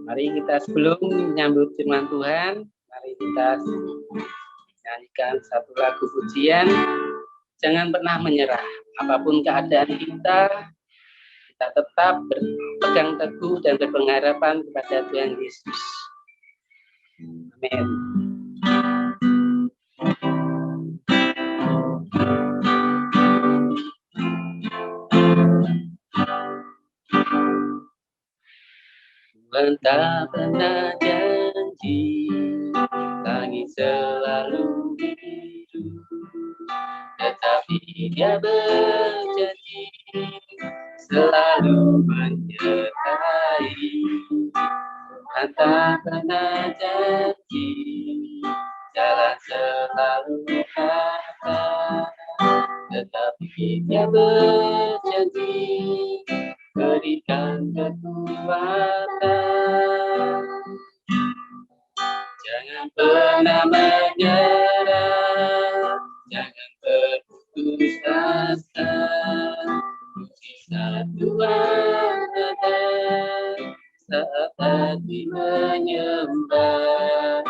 Mari kita sebelum menyambut firman Tuhan, mari kita nyanyikan satu lagu pujian. Jangan pernah menyerah, apapun keadaan kita tetap berpegang teguh dan berpengharapan kepada Tuhan Yesus. Amin. Tuhan tak pernah janji langit selalu biru, tetapi Dia berjanji selalu menyertai. Tuhan tak pernah janji jalan selalu rata, tetapi Dia berjanji berikan kekuatan. Jangan pernah menyerah, jangan berputus asa. Mujizat Tuhan ada saat hati menyembah.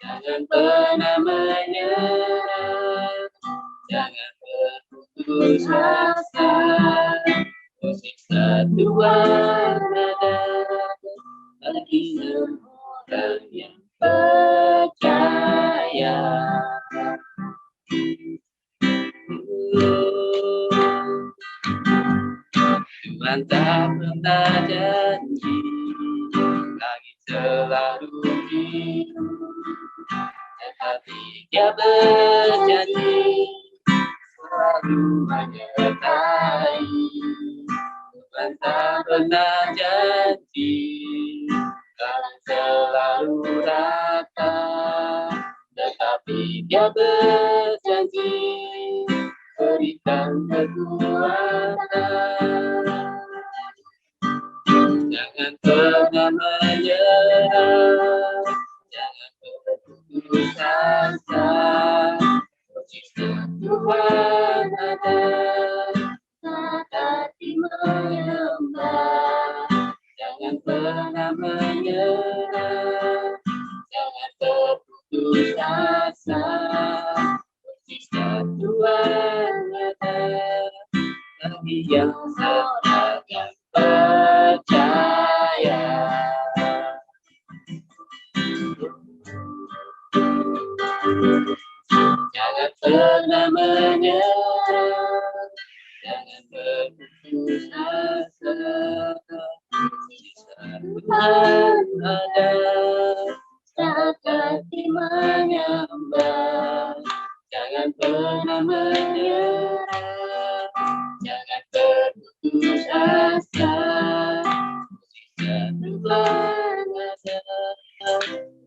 Jangan pernah menyerah, jangan berputus asa. Mujizat Tuhan ada bagi orang yang percaya. Tuhan tak pernah janji langit selalu biru, tetapi Dia berjanji selalu menyertai. Tuhan tak pernah janji langit selalu rata, tetapi Dia berjanji berikan kekuatan. Jangan pernah menyerah, jangan berputus asa. Mujizat Tuhan ada saat hati menyembah. Jangan pernah menyerah, jangan berputus asa. Mujizat Tuhan ada bagi yang setia percaya. Jangan pernah menyerah, jangan berputus asa. Mujizat Tuhan ada saat hati menyembah. Jangan pernah menyerah, jangan berputus asa. Mujizat Tuhan ada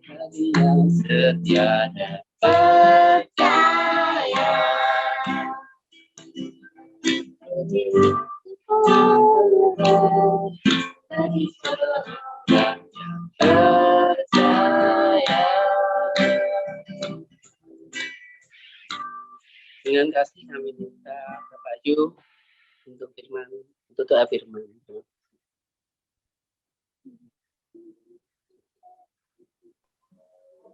bagi yang setia dan percaya. Bagi orang yang percaya. Dengan kasih kami minta Bapak Yu untuk firman, untuk doa firman.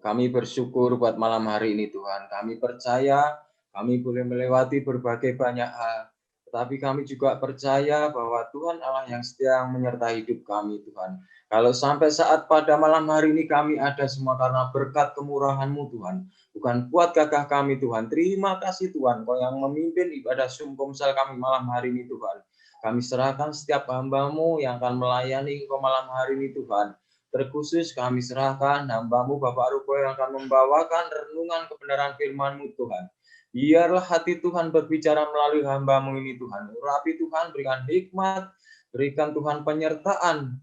Kami bersyukur buat malam hari ini Tuhan. Kami percaya kami boleh melewati berbagai banyak hal. Tetapi kami juga percaya bahwa Tuhan Allah yang setia menyertai hidup kami Tuhan. Kalau sampai saat pada malam hari ini kami ada semua karena berkat kemurahan-Mu Tuhan. Bukan kuat gagah kami Tuhan. Terima kasih Tuhan, Kau yang memimpin ibadah Sumkomsel kami malam hari ini Tuhan. Kami serahkan setiap hamba-Mu yang akan melayani Engkau malam hari ini Tuhan. Terkhusus kami serahkan hamba-Mu Bapak Ruko yang akan membawakan renungan kebenaran firman-Mu Tuhan. Biarlah hati Tuhan berbicara melalui hamba-Mu ini Tuhan. Urapi Tuhan, berikan hikmat, berikan Tuhan penyertaan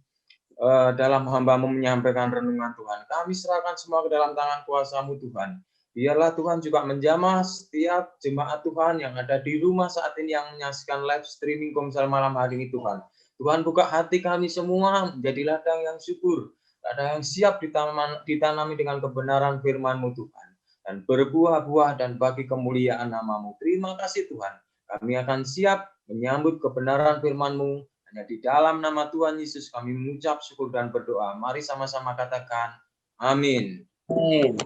dalam hamba-Mu menyampaikan renungan Tuhan. Kami serahkan semua ke dalam tangan kuasa-Mu Tuhan. Biarlah Tuhan juga menjamah setiap jemaat Tuhan yang ada di rumah saat ini yang menyaksikan live streaming Komsel malam hari ini Tuhan. Tuhan buka hati kami semua menjadi ladang yang syukur, ladang yang siap ditanami dengan kebenaran firman-Mu Tuhan. Dan berbuah-buah dan bagi kemuliaan nama-Mu. Terima kasih Tuhan. Kami akan siap menyambut kebenaran firman-Mu. Hanya di dalam nama Tuhan Yesus kami mengucap syukur dan berdoa. Mari sama-sama katakan amin. Amin.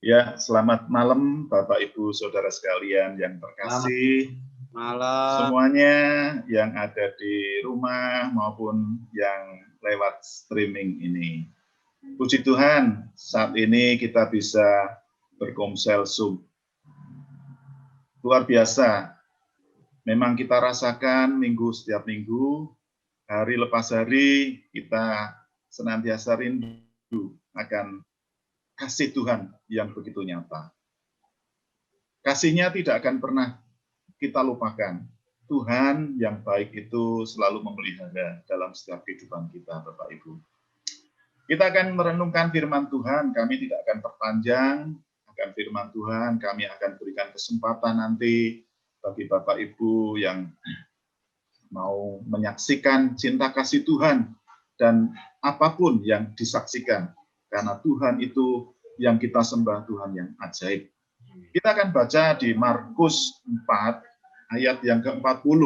Ya, selamat malam Bapak Ibu Saudara sekalian yang terkasih. Malam. Semuanya yang ada di rumah maupun yang lewat streaming ini. Puji Tuhan, saat ini kita bisa berkomsel Zoom. Luar biasa. Memang kita rasakan setiap minggu, hari lepas hari, kita senantiasa rindu akan kasih Tuhan yang begitu nyata. Kasih-Nya tidak akan pernah kita lupakan. Tuhan yang baik itu selalu memelihara dalam setiap kehidupan kita, Bapak Ibu. Kita akan merenungkan firman Tuhan, kami tidak akan perpanjang akan firman Tuhan, kami akan berikan kesempatan nanti bagi Bapak Ibu yang mau menyaksikan cinta kasih Tuhan dan apapun yang disaksikan. Karena Tuhan itu yang kita sembah, Tuhan yang ajaib. Kita akan baca di Markus 4 ayat yang ke-40.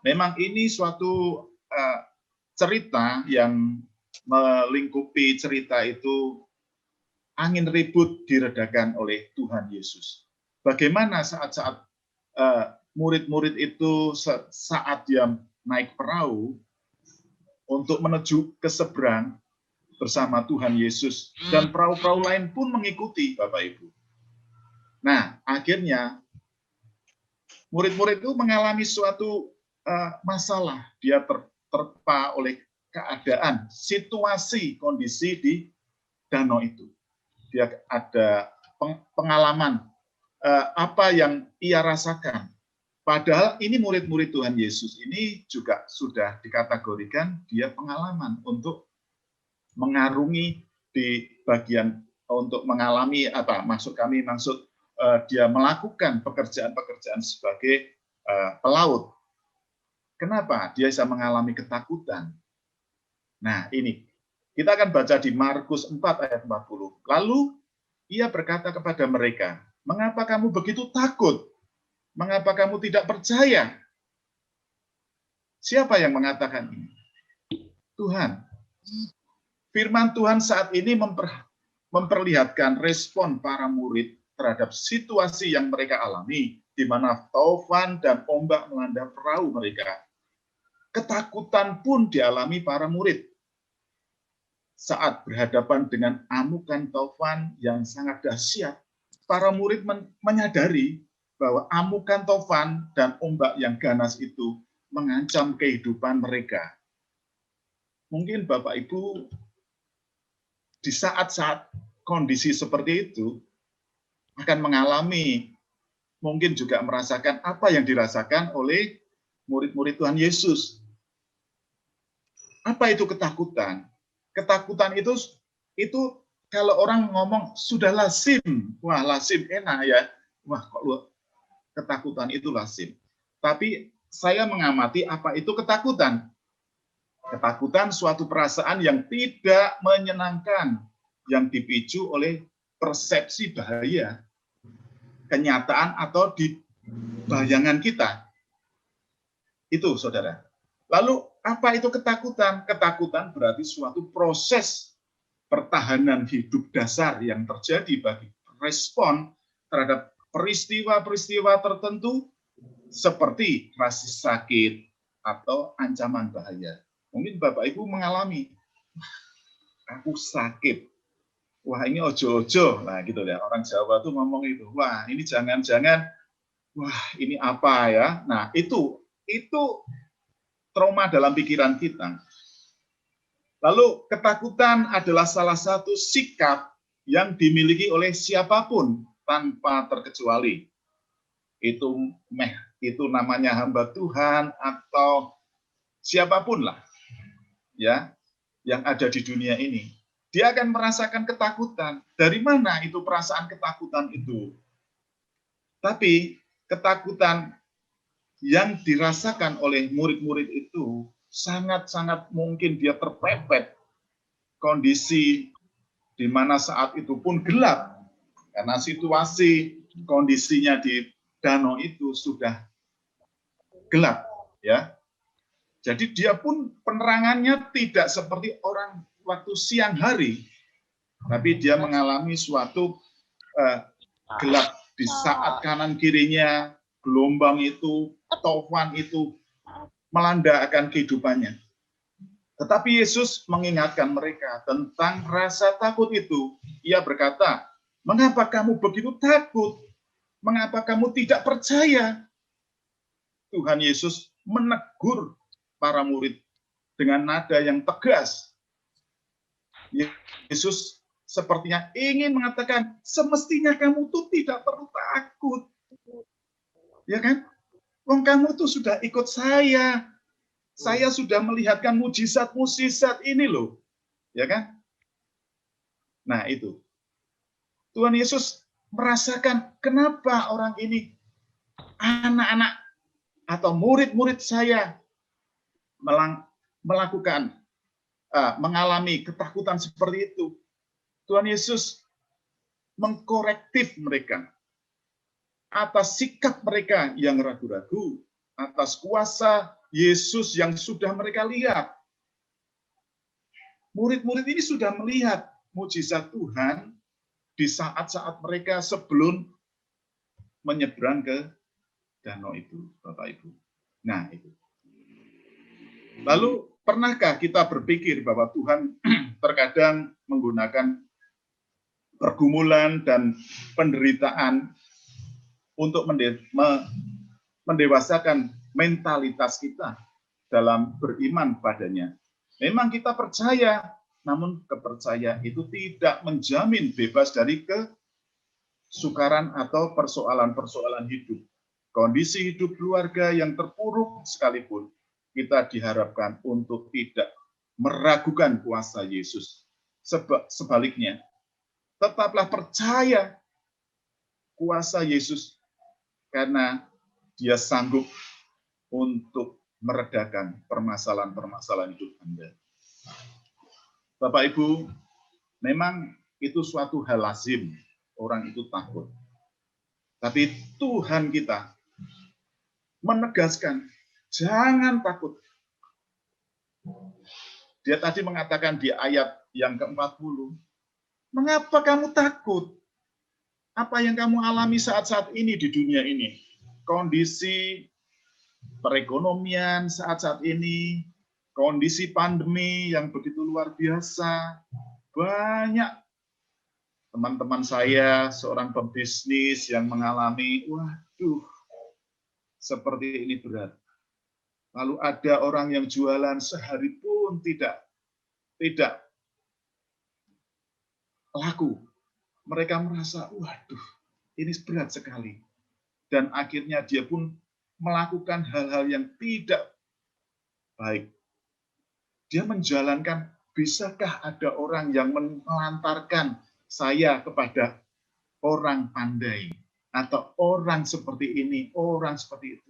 Memang ini suatu cerita yang melingkupi cerita itu angin ribut diredakan oleh Tuhan Yesus. Bagaimana saat-saat murid-murid itu saat dia naik perahu untuk menuju ke seberang bersama Tuhan Yesus, dan perahu-perahu lain pun mengikuti, Bapak Ibu. Nah, akhirnya murid-murid itu mengalami suatu masalah. Dia terpa oleh keadaan, situasi, kondisi di danau itu. Dia ada pengalaman apa yang ia rasakan. Padahal ini murid-murid Tuhan Yesus ini juga sudah dikategorikan dia pengalaman untuk mengarungi di bagian untuk mengalami maksud dia melakukan pekerjaan-pekerjaan sebagai pelaut. Kenapa dia bisa mengalami ketakutan? Nah, ini kita akan baca di Markus 4 ayat 40. Lalu ia berkata kepada mereka, "Mengapa kamu begitu takut? Mengapa kamu tidak percaya?" Siapa yang mengatakan ini? Tuhan. Firman Tuhan saat ini memperlihatkan respon para murid terhadap situasi yang mereka alami, di mana taufan dan ombak melanda perahu mereka. Ketakutan pun dialami para murid saat berhadapan dengan amukan taufan yang sangat dahsyat. Para murid menyadari bahwa amukan taufan dan ombak yang ganas itu mengancam kehidupan mereka. Mungkin Bapak Ibu di saat-saat kondisi seperti itu akan mengalami, mungkin juga merasakan apa yang dirasakan oleh murid-murid Tuhan Yesus. Apa itu ketakutan? Ketakutan itu kalau orang ngomong sudah lazim, wah lazim enak ya, wah kok ketakutan itu lazim. Tapi saya mengamati apa itu ketakutan. Ketakutan suatu perasaan yang tidak menyenangkan, yang dipicu oleh persepsi bahaya, kenyataan atau di bayangan kita. Itu, saudara. Lalu, apa itu ketakutan? Ketakutan berarti suatu proses pertahanan hidup dasar yang terjadi bagi respon terhadap peristiwa-peristiwa tertentu seperti rasa sakit atau ancaman bahaya. Mungkin Bapak Ibu mengalami, aku sakit. Wah, ini ojo-ojo. Nah, gitu ya. Orang Jawa tuh ngomong itu. Wah, ini jangan-jangan, wah, ini apa ya? Nah, itu trauma dalam pikiran kita. Lalu ketakutan adalah salah satu sikap yang dimiliki oleh siapapun tanpa terkecuali. Itu namanya hamba Tuhan atau siapapun lah ya yang ada di dunia ini. Dia akan merasakan ketakutan. Dari mana itu perasaan ketakutan itu? Tapi ketakutan yang dirasakan oleh murid-murid itu sangat-sangat mungkin dia terpepet kondisi di mana saat itu pun gelap, karena situasi kondisinya di danau itu sudah gelap, ya. Jadi dia pun penerangannya tidak seperti orang waktu siang hari, tapi dia mengalami suatu gelap di saat kanan kirinya gelombang itu, taufan itu melanda akan kehidupannya. Tetapi Yesus mengingatkan mereka tentang rasa takut itu. Ia berkata, "Mengapa kamu begitu takut? Mengapa kamu tidak percaya?" Tuhan Yesus menegur para murid dengan nada yang tegas. Yesus sepertinya ingin mengatakan, semestinya kamu tuh tidak perlu takut. Ya kan? Wong kamu tuh sudah ikut saya. Saya sudah melihatkan mujizat-mujizat ini loh. Ya kan? Nah, itu. Tuhan Yesus merasakan kenapa orang ini, anak-anak atau murid-murid saya melakukan, mengalami ketakutan seperti itu. Tuhan Yesus mengkorektif mereka atas sikap mereka yang ragu-ragu, atas kuasa Yesus yang sudah mereka lihat. Murid-murid ini sudah melihat mujizat Tuhan di saat-saat mereka sebelum menyeberang ke danau itu, Bapak Ibu. Nah, itu. Lalu, pernahkah kita berpikir bahwa Tuhan terkadang menggunakan pergumulan dan penderitaan untuk mendewasakan mentalitas kita dalam beriman padanya? Memang kita percaya, namun kepercayaan itu tidak menjamin bebas dari kesukaran atau persoalan-persoalan hidup. Kondisi hidup keluarga yang terpuruk sekalipun, kita diharapkan untuk tidak meragukan kuasa Yesus. Sebaliknya, tetaplah percaya kuasa Yesus karena Dia sanggup untuk meredakan permasalahan-permasalahan hidup Anda. Bapak Ibu, memang itu suatu hal lazim, orang itu takut. Tapi Tuhan kita menegaskan, jangan takut. Dia tadi mengatakan di ayat yang ke-40, mengapa kamu takut? Apa yang kamu alami saat-saat ini di dunia ini? Kondisi perekonomian saat-saat ini, kondisi pandemi yang begitu luar biasa, banyak teman-teman saya, seorang pebisnis yang mengalami, waduh, seperti ini berat. Lalu ada orang yang jualan sehari pun tidak laku. Mereka merasa, waduh, ini berat sekali. Dan akhirnya dia pun melakukan hal-hal yang tidak baik. Dia menjalankan, bisakah ada orang yang melantarkan saya kepada orang pandai, atau orang seperti ini, orang seperti itu.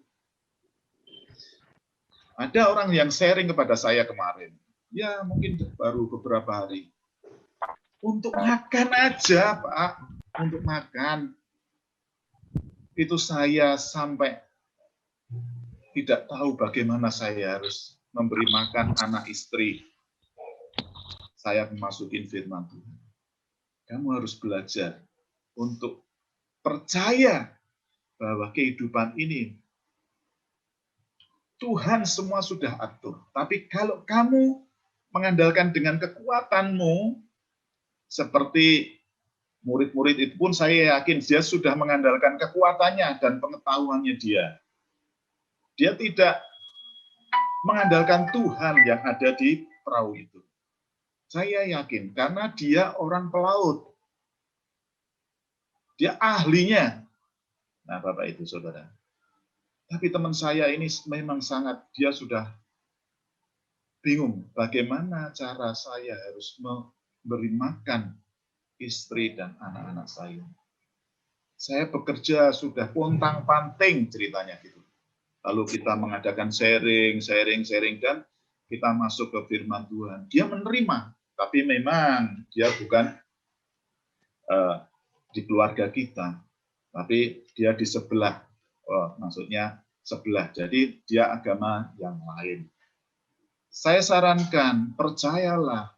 Ada orang yang sharing kepada saya kemarin, ya mungkin baru beberapa hari. Untuk makan aja, Pak, untuk makan. Itu saya sampai tidak tahu bagaimana saya harus memberi makan anak istri. Saya memasukin firman Tuhan. Kamu harus belajar untuk percaya bahwa kehidupan ini Tuhan semua sudah atur. Tapi kalau kamu mengandalkan dengan kekuatanmu, seperti murid-murid itu pun saya yakin dia sudah mengandalkan kekuatannya dan pengetahuannya dia. Dia tidak mengandalkan Tuhan yang ada di perahu itu. Saya yakin, karena dia orang pelaut. Dia ahlinya. Nah, Bapak Ibu Saudara. Tapi teman saya ini memang sangat, dia sudah bingung bagaimana cara saya harus memberi makan istri dan anak-anak saya. Saya bekerja sudah pontang-panting ceritanya gitu. Lalu kita mengadakan sharing, dan kita masuk ke firman Tuhan. Dia menerima, tapi memang dia bukan di keluarga kita, tapi dia di sebelah. Oh, maksudnya sebelah. Jadi dia agama yang lain. Saya sarankan, percayalah,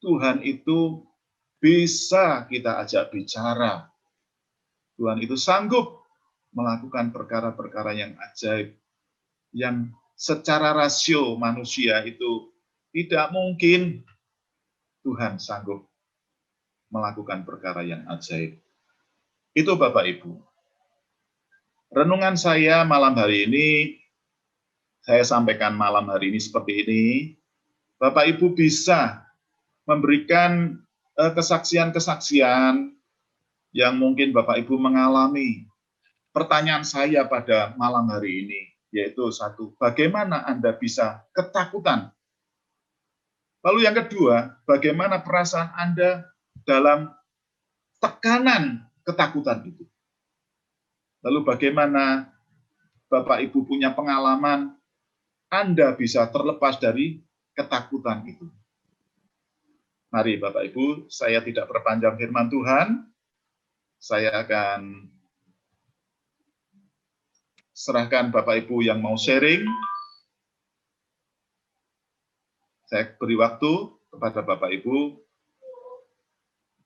Tuhan itu bisa kita ajak bicara. Tuhan itu sanggup melakukan perkara-perkara yang ajaib, yang secara rasio manusia itu tidak mungkin. Tuhan sanggup melakukan perkara yang ajaib. Itu Bapak Ibu. Renungan saya malam hari ini, saya sampaikan malam hari ini seperti ini. Bapak Ibu bisa memberikan kesaksian-kesaksian yang mungkin Bapak Ibu mengalami. Pertanyaan saya pada malam hari ini, yaitu satu, bagaimana Anda bisa ketakutan? Lalu yang kedua, bagaimana perasaan Anda dalam tekanan ketakutan itu? Lalu bagaimana Bapak Ibu punya pengalaman Anda bisa terlepas dari ketakutan itu? Mari Bapak Ibu, saya tidak perpanjang firman Tuhan. Saya akan serahkan Bapak Ibu yang mau sharing. Saya beri waktu kepada Bapak Ibu.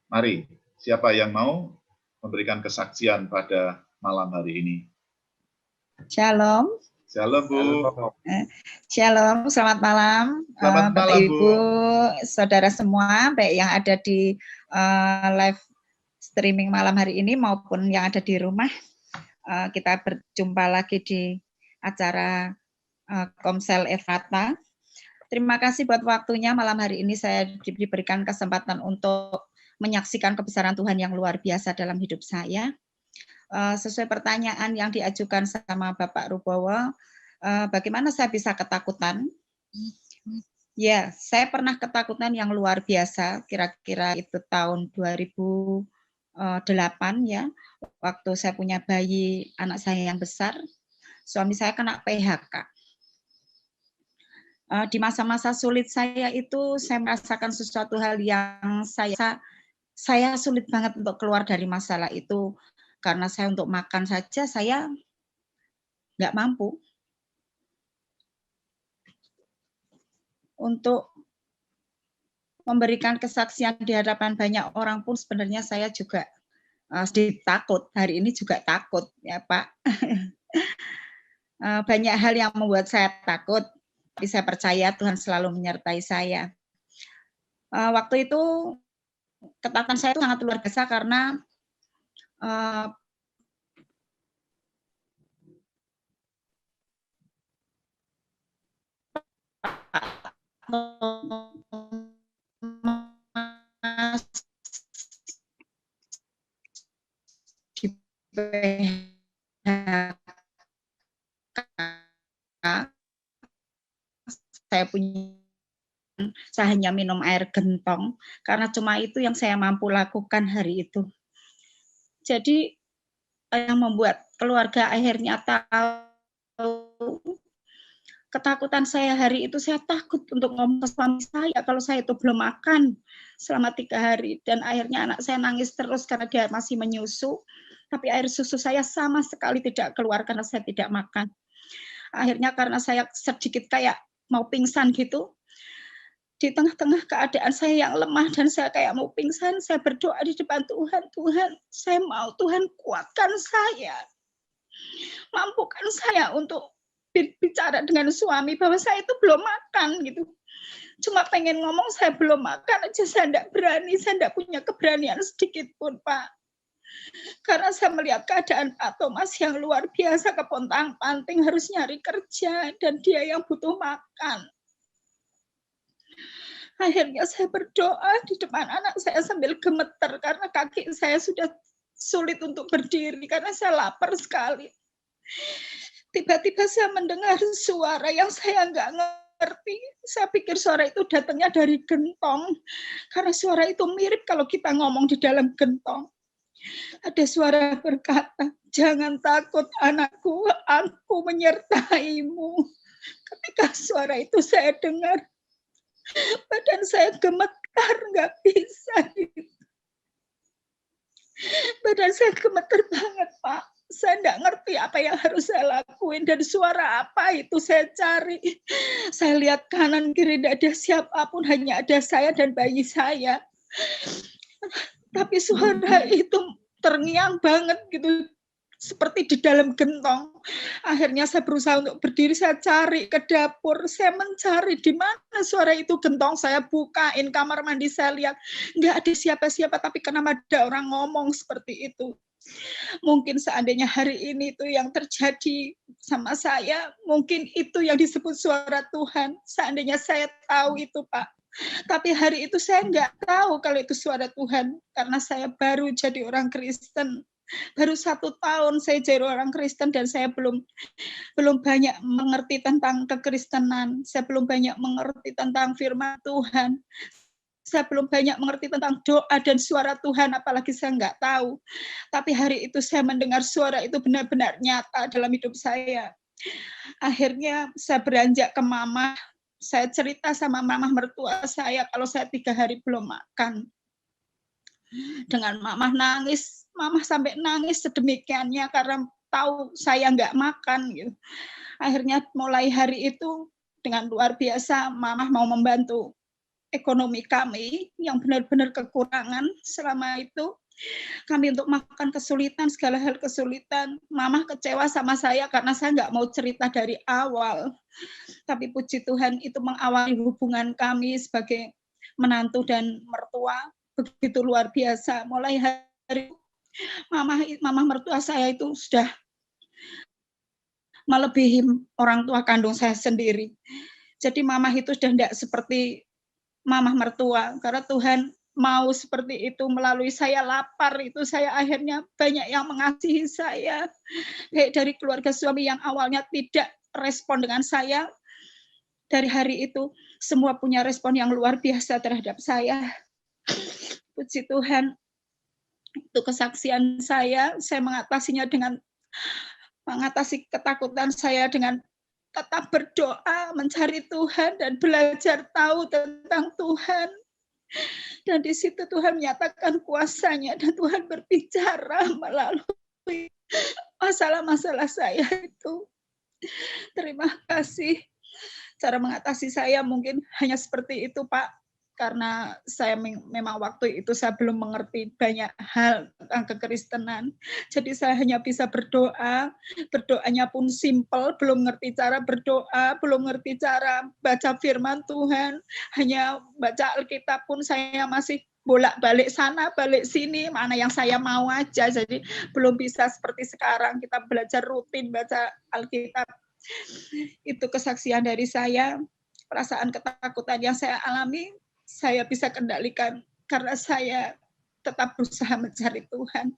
Mari, siapa yang mau memberikan kesaksian pada malam hari ini? Shalom. Shalom, Bu. Shalom, selamat malam. Selamat Bapak malam, Ibu, saudara semua, baik yang ada di live streaming malam hari ini maupun yang ada di rumah. Kita berjumpa lagi di acara Komsel Efrata. Terima kasih buat waktunya malam hari ini saya diberikan kesempatan untuk menyaksikan kebesaran Tuhan yang luar biasa dalam hidup saya. Sesuai pertanyaan yang diajukan sama Bapak Rubowo, bagaimana saya bisa ketakutan? Ya, saya pernah ketakutan yang luar biasa, kira-kira itu tahun 2008 ya, waktu saya punya bayi anak saya yang besar, suami saya kena PHK. Di masa-masa sulit saya itu, saya merasakan sesuatu hal yang saya sulit banget untuk keluar dari masalah itu, karena saya untuk makan saja saya nggak mampu. Untuk memberikan kesaksian di hadapan banyak orang pun sebenarnya saya juga sedikit takut. Hari ini juga takut ya Pak. Banyak hal yang membuat saya takut, tapi saya percaya Tuhan selalu menyertai saya. Waktu itu ketakutan saya itu sangat luar biasa karena di saya hanya minum air gentong karena cuma itu yang saya mampu lakukan hari itu. Jadi yang membuat keluarga akhirnya tahu ketakutan saya hari itu, saya takut untuk ngomong ke suami saya kalau saya itu belum makan selama 3 hari. Dan akhirnya anak saya nangis terus karena dia masih menyusu. Tapi air susu saya sama sekali tidak keluar karena saya tidak makan. Akhirnya karena saya sedikit kayak mau pingsan gitu. Di tengah-tengah keadaan saya yang lemah dan saya kayak mau pingsan, saya berdoa di depan Tuhan. Tuhan, saya mau Tuhan kuatkan saya. Mampukan saya untuk bicara dengan suami bahwa saya itu belum makan gitu. Cuma pengen ngomong saya belum makan aja saya enggak berani, saya enggak punya keberanian sedikit pun Pak. Karena saya melihat keadaan Pak Thomas yang luar biasa, kepontang-panting harus nyari kerja dan dia yang butuh makan. Akhirnya saya berdoa di depan anak saya sambil gemeter karena kaki saya sudah sulit untuk berdiri karena saya lapar sekali. Tiba-tiba saya mendengar suara yang saya nggak ngerti. Saya pikir suara itu datangnya dari gentong. Karena suara itu mirip kalau kita ngomong di dalam gentong. Ada suara berkata, jangan takut anakku, aku menyertaimu. Ketika suara itu saya dengar, badan saya gemetar, nggak bisa. dan saya gemeter banget, Pak. Saya nggak ngerti apa yang harus saya lakuin, dan suara apa itu saya cari. Saya lihat kanan kiri tidak ada siapapun, hanya ada saya dan bayi saya. Tapi suara itu terngiang banget gitu, seperti di dalam gentong. Akhirnya saya berusaha untuk berdiri, saya cari ke dapur, saya mencari di mana suara itu. Gentong saya bukain, kamar mandi saya lihat, nggak ada siapa-siapa, tapi kenapa ada orang ngomong seperti itu. Mungkin seandainya hari ini itu yang terjadi sama saya, mungkin itu yang disebut suara Tuhan. Seandainya saya tahu itu, Pak. Tapi hari itu saya nggak tahu kalau itu suara Tuhan, karena saya baru jadi orang Kristen. Baru 1 tahun saya jadi orang Kristen, dan saya belum banyak mengerti tentang kekristenan. Saya belum banyak mengerti tentang firman Tuhan. Saya belum banyak mengerti tentang doa dan suara Tuhan, apalagi saya nggak tahu. Tapi hari itu saya mendengar suara itu benar-benar nyata dalam hidup saya. Akhirnya saya beranjak ke mama. Saya cerita sama mama mertua saya kalau saya 3 hari belum makan. Dengan mama nangis, mama sampai nangis sedemikiannya karena tahu saya nggak makan gitu. Akhirnya mulai hari itu dengan luar biasa mama mau membantu ekonomi kami yang benar-benar kekurangan selama itu. Kami untuk makan kesulitan, segala hal kesulitan. Mama kecewa sama saya karena saya nggak mau cerita dari awal. Tapi puji Tuhan itu mengawali hubungan kami sebagai menantu dan mertua begitu luar biasa. Mulai hari mama mertua saya itu sudah melebihi orang tua kandung saya sendiri. Jadi mama itu sudah tidak seperti mama mertua, karena Tuhan mau seperti itu melalui saya. Lapar itu saya akhirnya banyak yang mengasihi saya, baik dari keluarga suami yang awalnya tidak respon dengan saya. Dari hari itu semua punya respon yang luar biasa terhadap saya. Puji Tuhan, itu kesaksian saya mengatasi ketakutan saya dengan tetap berdoa, mencari Tuhan, dan belajar tahu tentang Tuhan. Dan di situ Tuhan menyatakan kuasanya, dan Tuhan berbicara melalui masalah-masalah saya itu. Terima kasih. Cara mengatasi saya mungkin hanya seperti itu, Pak. Karena saya memang waktu itu saya belum mengerti banyak hal tentang kekristenan. Jadi saya hanya bisa berdoa, berdoanya pun simpel, belum ngerti cara berdoa, belum ngerti cara baca firman Tuhan, hanya baca Alkitab pun saya masih bolak-balik sana, balik sini, mana yang saya mau aja. Jadi belum bisa seperti sekarang kita belajar rutin baca Alkitab. Itu kesaksian dari saya, perasaan ketakutan yang saya alami, saya bisa kendalikan karena saya tetap berusaha mencari Tuhan.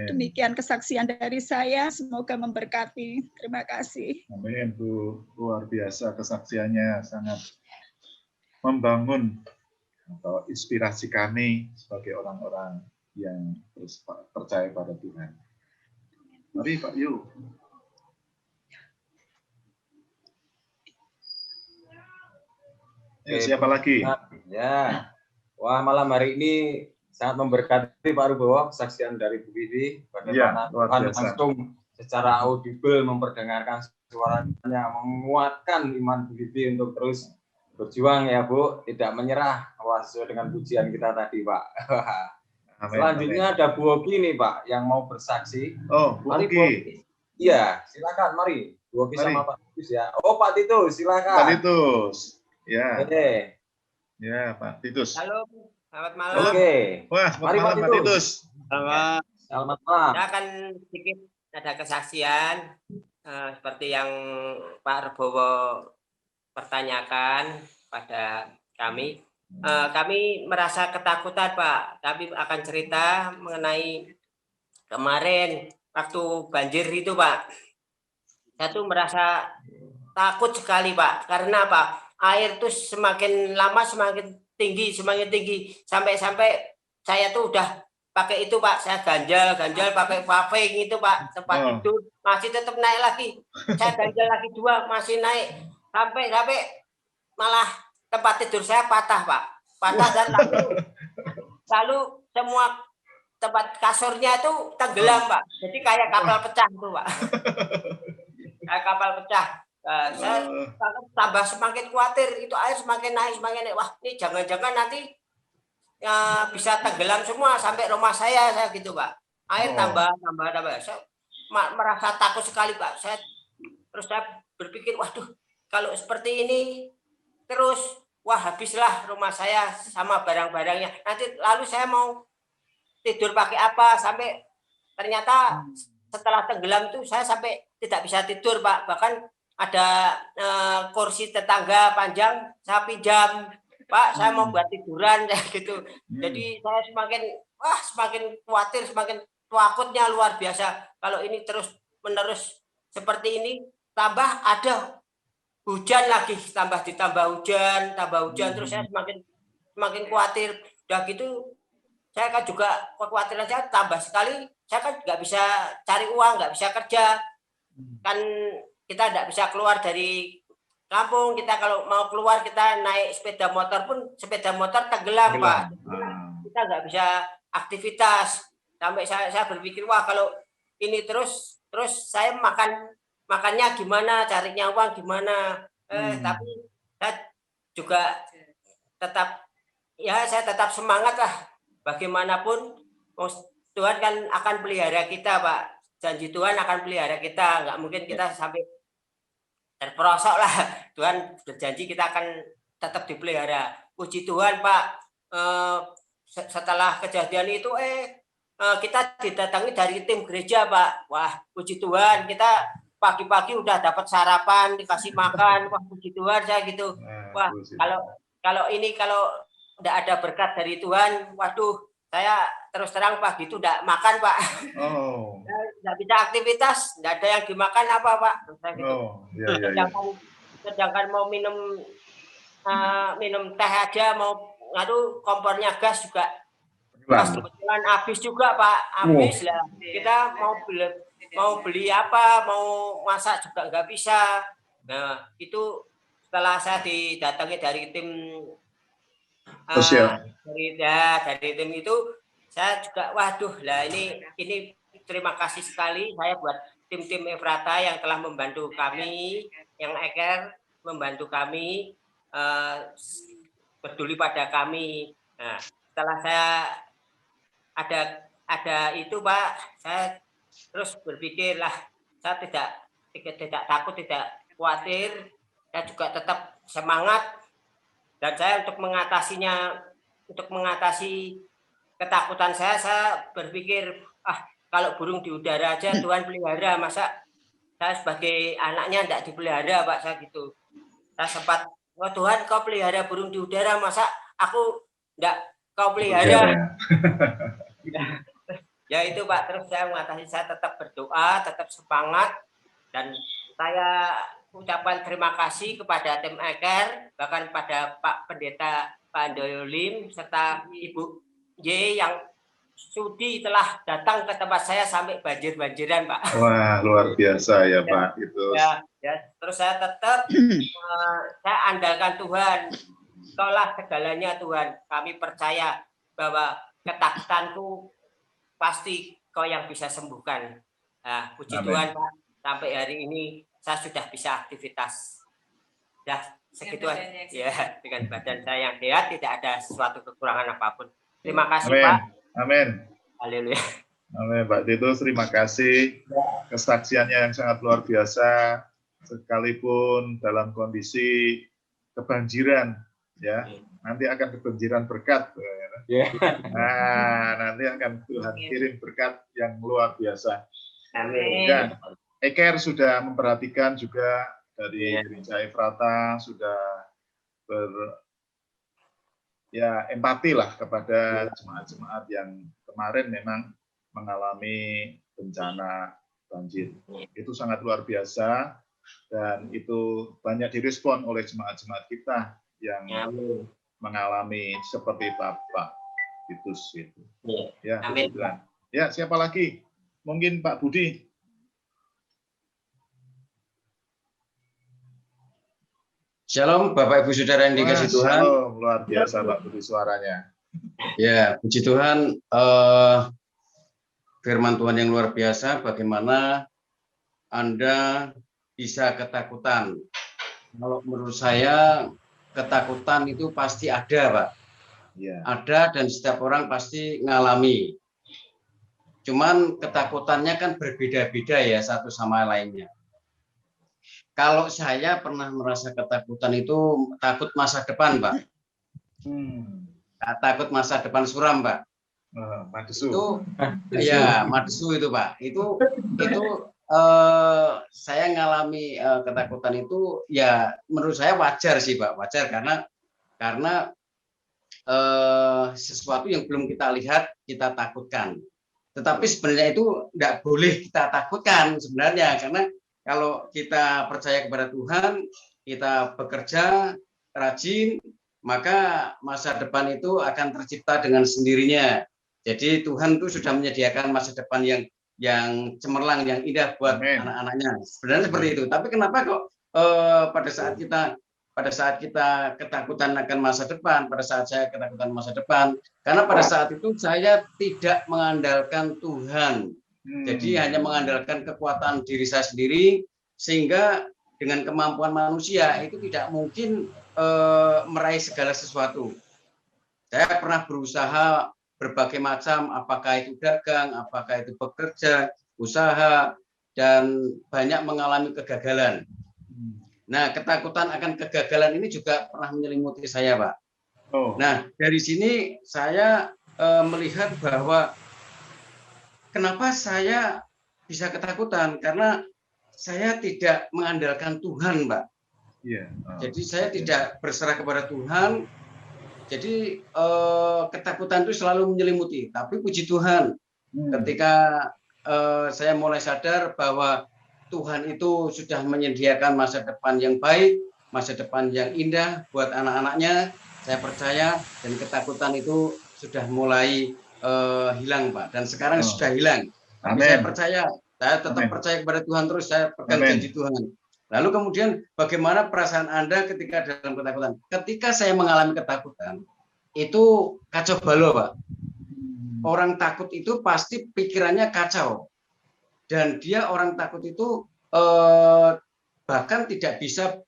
Demikian kesaksian dari saya, semoga memberkati. Terima kasih. Amin, Bu. Luar biasa kesaksiannya, sangat membangun atau inspirasi kami sebagai orang-orang yang percaya pada Tuhan. Mari Pak Yu. Siapa lagi? Ya, wah malam hari ini sangat memberkati Pak Rubowo, kesaksian dari Bu Vivi, bagaimana Tuhan langsung secara audible memperdengarkan suaranya, menguatkan iman Bu Vivi untuk terus berjuang ya Bu, tidak menyerah, sesuai dengan pujian kita tadi Pak. Amin, selanjutnya ada Bu Oki nih Pak, yang mau bersaksi. Oh, Bu Oki. Iya, silakan mari. Bu Oki sama Pak Titus ya. Oh Pak Titus, silakan. Pak Titus. Ya. Oke. Ya, Pak Titus. Halo, selamat malam. Oke. Wah, selamat malam Pak Titus. Selamat malam. Saya akan sedikit ada kesaksian seperti yang Pak Rebowo pertanyakan pada kami. Kami merasa ketakutan, Pak. Kami akan cerita mengenai kemarin waktu banjir itu, Pak. Saya tuh merasa takut sekali, Pak. Karena apa? Air tuh semakin lama semakin tinggi sampai saya tuh udah pakai itu Pak, saya ganjal pakai paving itu Pak, tempat tidur masih tetap naik lagi, saya ganjal lagi 2 masih naik sampai malah tempat tidur saya patah Pak, dan lalu semua tempat kasurnya itu tenggelam, Pak. Jadi kayak kapal pecah tuh, Pak. Kayak kapal pecah. Saya tambah semakin khawatir, itu air semakin naik. Wah, ini jangan-jangan nanti ya, bisa tenggelam semua sampai rumah saya gitu, Pak. Air tambah. Saya merasa takut sekali, Pak. Terus saya berpikir, waduh, kalau seperti ini terus, wah habislah rumah saya sama barang-barangnya. Nanti lalu saya mau tidur pakai apa? Sampai ternyata setelah tenggelam itu saya sampai tidak bisa tidur, Pak. Bahkan ada kursi tetangga panjang saya pinjam, Pak. Saya mau buat tiduran gitu. Jadi saya semakin khawatir, semakin takutnya luar biasa. Kalau ini terus menerus seperti ini, tambah ada hujan lagi, ditambah hujan, terus saya semakin khawatir. Udah gitu saya kan juga kekhawatiran saya tambah sekali, saya kan nggak bisa cari uang, nggak bisa kerja, kan kita nggak bisa keluar dari kampung. Kita kalau mau keluar kita naik sepeda motor pun sepeda motor tenggelam, Pak. Kita nggak bisa aktivitas. Sampai saya berpikir, wah kalau ini terus saya makannya gimana, carinya uang gimana. Tapi saya juga saya tetap semangat lah. Bagaimanapun Tuhan kan akan pelihara kita, Pak. Janji Tuhan akan pelihara kita. Nggak mungkin kita sampai terperosok lah. Tuhan berjanji kita akan tetap dipelihara. Puji Tuhan, Pak. Setelah kejadian itu kita didatangi dari tim gereja, Pak. Wah, puji Tuhan, kita pagi-pagi udah dapat sarapan, dikasih makan. Wah, puji Tuhan saya gitu. Wah, kalau tidak ada berkat dari Tuhan, waduh, saya terus terang pagi itu tidak makan, Pak. Tidak bisa aktivitas, tidak ada yang dimakan apa, Pak. Saya gitu. Sedangkan mau minum teh aja, mau kompornya gas juga pas kebetulan habis juga, Pak. Habis lah. Kita mau beli apa, mau masak juga nggak bisa. Nah, itu setelah saya didatangi dari tim dari tim itu, saya juga waduh lah, ini terima kasih sekali saya buat tim Efrata yang telah membantu kami, yang Eker membantu kami, peduli pada kami. Nah, setelah saya ada itu, Pak, saya terus berpikir lah, saya tidak takut, tidak khawatir, saya juga tetap semangat. Dan saya untuk mengatasi ketakutan saya berpikir, kalau burung di udara aja Tuhan pelihara, masa saya sebagai anaknya tidak dipelihara, Pak, saya gitu. Saya sempat, oh Tuhan kau pelihara burung di udara, masa aku tidak kau pelihara. Ya itu, Pak, terus saya mengatasi, saya tetap berdoa, tetap semangat, dan saya ucapan terima kasih kepada tim Eker, bahkan pada Pak Pendeta Pak Andoyolim serta Ibu J yang sudi telah datang ke tempat saya sampai banjir-banjiran, Pak. Wah, luar biasa ya, Pak. Itu. Ya, terus saya tetap saya andalkan Tuhan. Kaulah segalanya, Tuhan. Kami percaya bahwa ketakutanku pasti Kau yang bisa sembuhkan. Nah, puji Amen. Tuhan, Pak. Sampai hari ini saya sudah bisa aktivitas. Segitu aja. Ya, dengan badan saya yang sehat, tidak ada suatu kekurangan apapun. Terima kasih, Amen. Pak. Amin. Haleluya. Amin, Pak Titus, terima kasih kesaksiannya yang sangat luar biasa, sekalipun dalam kondisi kebanjiran, ya. Nanti akan kebanjiran berkat. Nah, nanti akan Tuhan kirim berkat yang luar biasa. Amin. Ya. Eker sudah memperhatikan juga dari Gereja Efrata, sudah empati lah kepada jemaat-jemaat yang kemarin memang mengalami bencana banjir. Itu sangat luar biasa, dan itu banyak direspon oleh jemaat-jemaat kita yang mengalami seperti Bapak Titus itu. Ya, Amin. Ya, siapa lagi? Mungkin Pak Budi. Shalom Bapak Ibu Saudara yang dikasihi Tuhan. Shalom, luar biasa Pak Budi suaranya. Ya, puji Tuhan. firman Tuhan yang luar biasa, bagaimana Anda bisa ketakutan. Kalau menurut saya, ketakutan itu pasti ada, Pak. Ya. Ada dan setiap orang pasti ngalami. Cuman ketakutannya kan berbeda-beda ya satu sama lainnya. Kalau saya pernah merasa ketakutan itu takut masa depan, Pak. Takut masa depan suram, Pak. Madesu. Itu ya madesu itu, Pak. Itu saya ngalami ketakutan itu ya menurut saya wajar sih, Pak. Wajar karena sesuatu yang belum kita lihat kita takutkan. Tetapi sebenarnya itu tidak boleh kita takutkan sebenarnya, karena kalau kita percaya kepada Tuhan, kita bekerja rajin, maka masa depan itu akan tercipta dengan sendirinya. Jadi Tuhan itu sudah menyediakan masa depan yang cemerlang, yang indah buat anak-anaknya. Sebenarnya seperti itu. Tapi kenapa kok pada saat kita ketakutan akan masa depan, pada saat saya ketakutan masa depan, karena pada saat itu saya tidak mengandalkan Tuhan. Jadi hanya mengandalkan kekuatan diri saya sendiri, sehingga dengan kemampuan manusia itu tidak mungkin meraih segala sesuatu. Saya pernah berusaha berbagai macam, apakah itu dagang, apakah itu bekerja, usaha, dan banyak mengalami kegagalan. Nah, ketakutan akan kegagalan ini juga pernah menyelimuti saya, Pak. Nah, dari sini saya melihat bahwa kenapa saya bisa ketakutan, karena saya tidak mengandalkan Tuhan, Pak. Jadi saya tidak berserah kepada Tuhan. Jadi ketakutan itu selalu menyelimuti. Tapi puji Tuhan, ketika saya mulai sadar bahwa Tuhan itu sudah menyediakan masa depan yang baik, masa depan yang indah buat anak-anaknya, saya percaya, dan ketakutan itu sudah mulai hilang, Pak. Dan sekarang sudah hilang. Tapi saya percaya, saya tetap percaya kepada Tuhan terus, saya pegang janji Tuhan. Lalu kemudian bagaimana perasaan Anda ketika dalam ketakutan? Ketika saya mengalami ketakutan, itu kacau balau, Pak. Orang takut itu pasti pikirannya kacau. Dan dia orang takut itu bahkan tidak bisa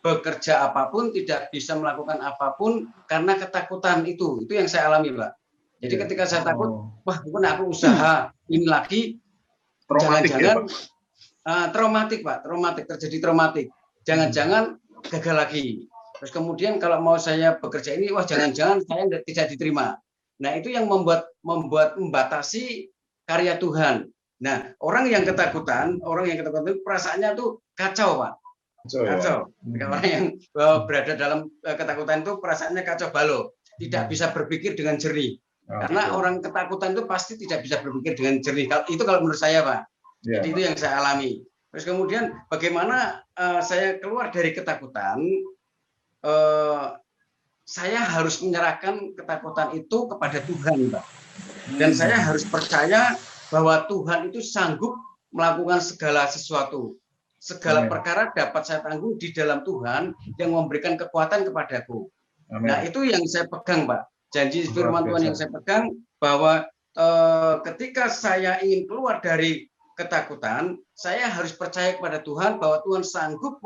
bekerja apapun, tidak bisa melakukan apapun karena ketakutan itu. Itu yang saya alami, Pak. Jadi ketika saya takut, wah, mungkin aku usaha ini lagi, jangan-jangan traumatik, Pak, terjadi traumatik. Jangan-jangan gagal lagi. Terus kemudian kalau mau saya bekerja ini, wah, jangan-jangan saya tidak diterima. Nah, itu yang membatasi karya Tuhan. Nah, orang yang ketakutan itu perasaannya tuh kacau, Pak. Kacau. Orang yang berada dalam ketakutan itu perasaannya kacau balau, tidak bisa berpikir dengan jernih. Karena orang ketakutan itu pasti tidak bisa berpikir dengan jernih. Itu kalau menurut saya, Pak. Jadi itu yang saya alami. Terus kemudian bagaimana saya keluar dari ketakutan? Saya harus menyerahkan ketakutan itu kepada Tuhan, Pak. Dan saya harus percaya bahwa Tuhan itu sanggup melakukan segala sesuatu. Segala perkara dapat saya tanggung di dalam Tuhan yang memberikan kekuatan kepadaku. Nah, itu yang saya pegang, Pak. Janji firman Tuhan yang saya pegang, bahwa ketika saya ingin keluar dari ketakutan, saya harus percaya kepada Tuhan bahwa Tuhan sanggup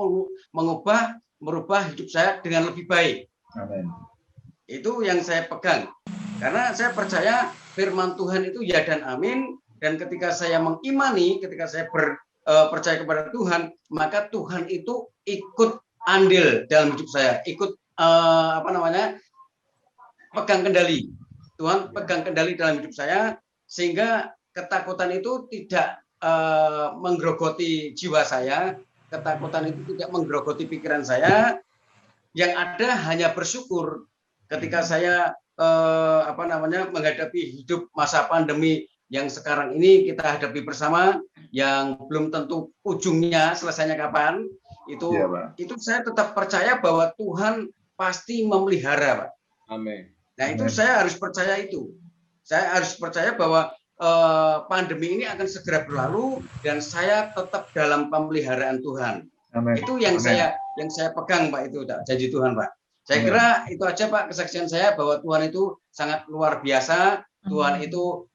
merubah hidup saya dengan lebih baik. Amin. Itu yang saya pegang. Karena saya percaya firman Tuhan itu ya dan amin. Dan ketika saya mengimani, ketika saya percaya kepada Tuhan, maka Tuhan itu ikut andil dalam hidup saya, ikut pegang kendali. Tuhan pegang kendali dalam hidup saya, sehingga ketakutan itu tidak menggerogoti jiwa saya, ketakutan itu tidak menggerogoti pikiran saya. Yang ada hanya bersyukur ketika saya menghadapi hidup masa pandemi yang sekarang ini kita hadapi bersama, yang belum tentu ujungnya selesainya kapan. Itu saya tetap percaya bahwa Tuhan pasti memelihara, Pak. Amin. Nah, itu saya harus percaya itu. Saya harus percaya bahwa pandemi ini akan segera berlalu dan saya tetap dalam pemeliharaan Tuhan. Amin. Itu yang saya pegang, Pak, itu janji Tuhan, Pak. Saya kira itu aja, Pak, kesaksian saya bahwa Tuhan itu sangat luar biasa Tuhan itu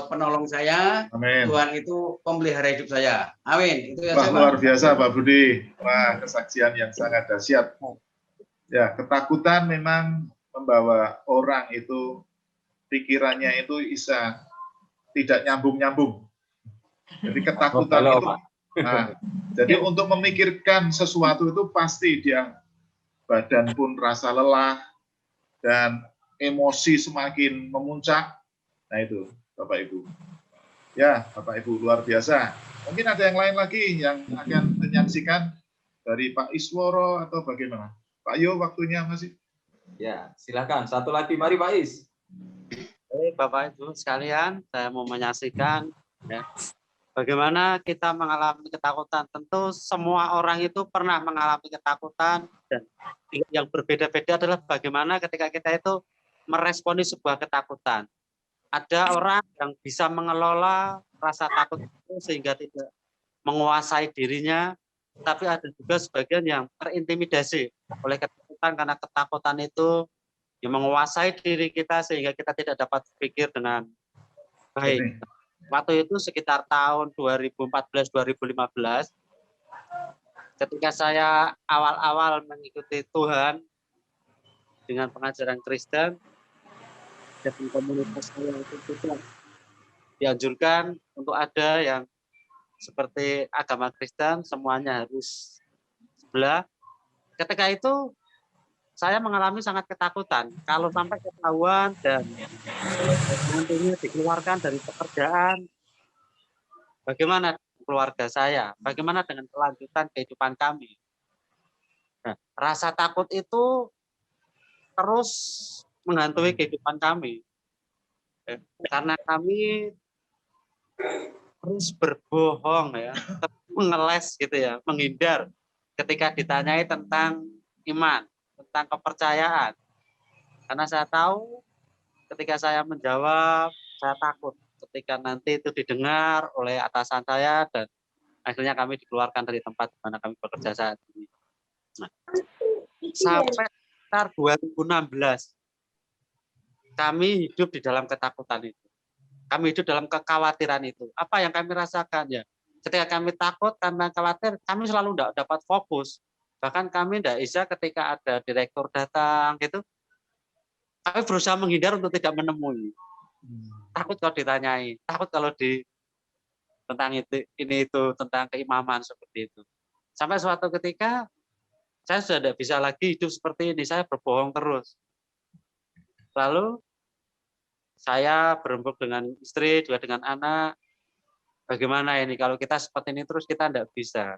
penolong saya, Amin. Tuhan itu pemelihara hidup saya. Amin. Itu ya Wah, saya, Pak. luar biasa Pak Budi. Wah, kesaksian yang sangat dahsyat. Ya, ketakutan memang membawa orang itu pikirannya itu bisa tidak nyambung-nyambung. Jadi ketakutan Halo, itu. Pak. Nah, jadi untuk memikirkan sesuatu itu pasti dia badan pun rasa lelah dan emosi semakin memuncak. Nah itu, Bapak Ibu. Ya, Bapak Ibu, luar biasa. Mungkin ada yang lain lagi yang akan menyaksikan dari Pak Isworo atau bagaimana? Pak Yo, waktunya masih. Ya, silakan. Satu lagi, mari Pak Is. Baik, Bapak Ibu sekalian, saya mau menyaksikan ya, bagaimana kita mengalami ketakutan. Tentu semua orang itu pernah mengalami ketakutan, dan yang berbeda-beda adalah bagaimana ketika kita itu meresponi sebuah ketakutan. Ada orang yang bisa mengelola rasa takut itu sehingga tidak menguasai dirinya, tapi ada juga sebagian yang terintimidasi oleh ketakutan, karena ketakutan itu yang menguasai diri kita sehingga kita tidak dapat berpikir dengan baik. Waktu itu sekitar tahun 2014-2015, ketika saya awal-awal mengikuti Tuhan dengan pengajaran Kristen, dan komunitas saya itu juga dianjurkan untuk ada yang seperti agama Kristen, semuanya harus sebelah. Ketika itu saya mengalami sangat ketakutan kalau sampai ketahuan dan nantinya dikeluarkan dari pekerjaan, bagaimana keluarga saya, bagaimana dengan kelanjutan kehidupan kami. Nah, rasa takut itu terus menghantui kehidupan kami, karena kami terus berbohong ya, mengeles gitu ya, menghindar ketika ditanyai tentang iman, tentang kepercayaan. Karena saya tahu ketika saya menjawab, saya takut ketika nanti itu didengar oleh atasan saya dan akhirnya kami dikeluarkan dari tempat di mana kami bekerja saat ini. Nah, sampai sekitar 2016 kami hidup di dalam ketakutan itu. Kami hidup dalam kekhawatiran itu. Apa yang kami rasakan ya? Ketika kami takut, kami khawatir, kami selalu tidak dapat fokus. Bahkan kami tidak bisa ketika ada direktur datang gitu, kami berusaha menghindar untuk tidak menemui. Takut kalau ditanyai, takut kalau tentang ini itu tentang keimaman seperti itu. Sampai suatu ketika saya sudah tidak bisa lagi hidup seperti ini, saya berbohong terus. Lalu saya berembuk dengan istri, juga dengan anak. Bagaimana ini kalau kita seperti ini terus, kita tidak bisa.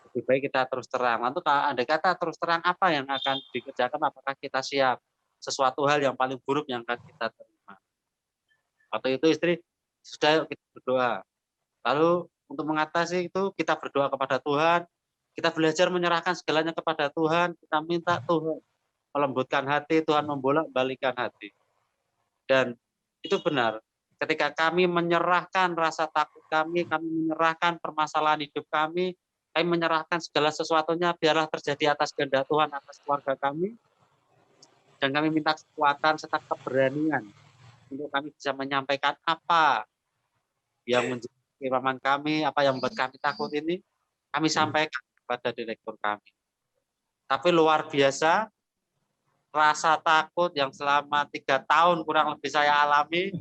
Lebih baik kita terus terang. Lalu kalau andai kata terus terang, apa yang akan dikerjakan? Apakah kita siap? Sesuatu hal yang paling buruk yang akan kita terima. Waktu itu istri, sudah yuk kita berdoa. Lalu untuk mengatasi itu kita berdoa kepada Tuhan. Kita belajar menyerahkan segalanya kepada Tuhan. Kita minta Tuhan melembutkan hati, Tuhan membolak-balikan hati. Dan itu benar. Ketika kami menyerahkan rasa takut kami menyerahkan permasalahan hidup kami menyerahkan segala sesuatunya, biarlah terjadi atas kehendak Tuhan, atas keluarga kami. Dan kami minta kekuatan serta keberanian untuk kami bisa menyampaikan apa yang menjadi keimaman kami, apa yang membuat kami takut ini, kami sampaikan kepada direktur kami. Tapi luar biasa, rasa takut yang selama 3 tahun kurang lebih saya alami,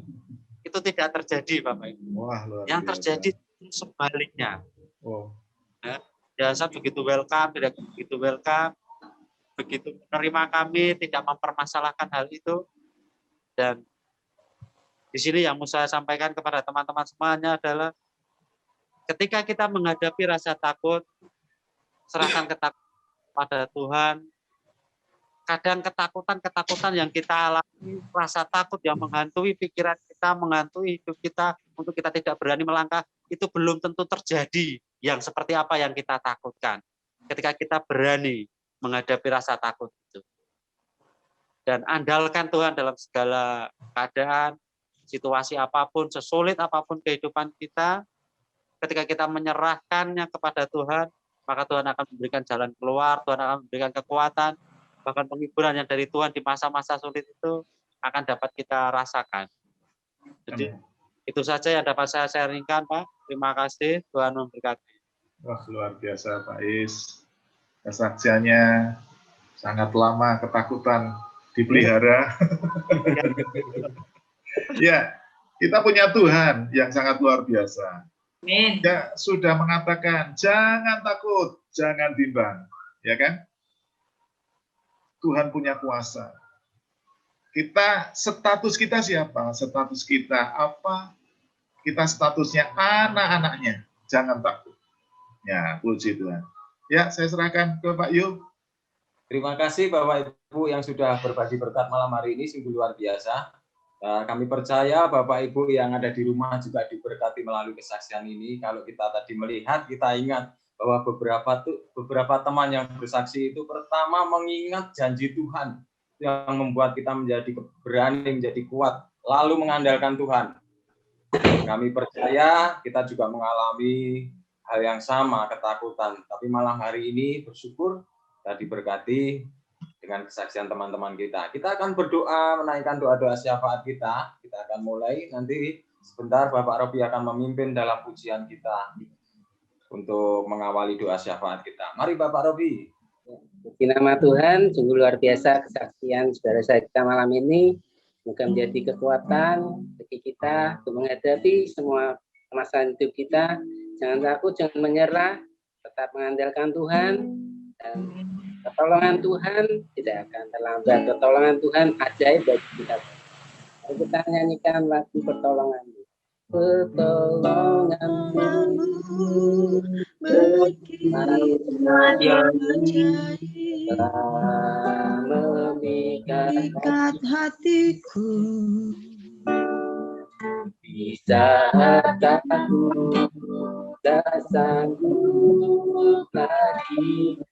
itu tidak terjadi, Bapak Ibu. Wah, luar yang biasa. terjadi sebaliknya. Oh. Ya, saya begitu welcome, tidak begitu welcome, begitu menerima kami, tidak mempermasalahkan hal itu. Dan di sini yang mau saya sampaikan kepada teman-teman semuanya adalah ketika kita menghadapi rasa takut, serahkan ketakutan pada Tuhan. Kadang ketakutan yang kita alami, rasa takut yang menghantui pikiran kita, menghantui hidup kita, untuk kita tidak berani melangkah, itu belum tentu terjadi yang seperti apa yang kita takutkan. Ketika kita berani menghadapi rasa takut itu. Dan andalkan Tuhan dalam segala keadaan, situasi apapun, sesulit apapun kehidupan kita, ketika kita menyerahkannya kepada Tuhan, maka Tuhan akan memberikan jalan keluar, Tuhan akan memberikan kekuatan, bahkan penghiburan yang dari Tuhan di masa-masa sulit itu akan dapat kita rasakan. Jadi itu saja yang dapat saya sharingkan, Pak. Terima kasih, Tuhan memberkati. Wah, luar biasa Pak Is. Kesaksiannya sangat lama, ketakutan dipelihara. Ya, kita punya Tuhan yang sangat luar biasa. Amin. Ya, sudah mengatakan, jangan takut, jangan bimbang. Ya kan? Tuhan punya kuasa. Status kita siapa? Status kita apa? Kita statusnya anak-anaknya. Jangan takut. Ya, puji Tuhan. Ya, saya serahkan ke Pak Yu. Terima kasih Bapak Ibu yang sudah berbagi berkat malam hari ini, sungguh luar biasa. Kami percaya Bapak Ibu yang ada di rumah juga diberkati melalui kesaksian ini. Kalau kita tadi melihat, kita ingat bahwa beberapa teman yang bersaksi itu pertama mengingat janji Tuhan yang membuat kita menjadi berani, menjadi kuat, lalu mengandalkan Tuhan. Kami percaya kita juga mengalami hal yang sama, ketakutan. Tapi malam hari ini bersyukur kita diberkati dengan kesaksian teman-teman kita. Kita akan berdoa, menaikkan doa-doa syafaat kita. Kita akan mulai, nanti sebentar Bapak Robi akan memimpin dalam pujian kita untuk mengawali doa syafaat kita. Mari Bapak Robi. Di nama Tuhan, sungguh luar biasa kesaksian saudara saya kita malam ini. Semoga menjadi kekuatan bagi kita untuk menghadapi semua permasalahan hidup kita. Jangan takut, jangan menyerah, tetap mengandalkan Tuhan, dan pertolongan Tuhan tidak akan terlambat. Pertolongan Tuhan ajaib bagi kita. Mari kita nyanyikan lagu pertolongan. Pertolonganmu memikat hatiku, di saat aku tak sanggup lagi,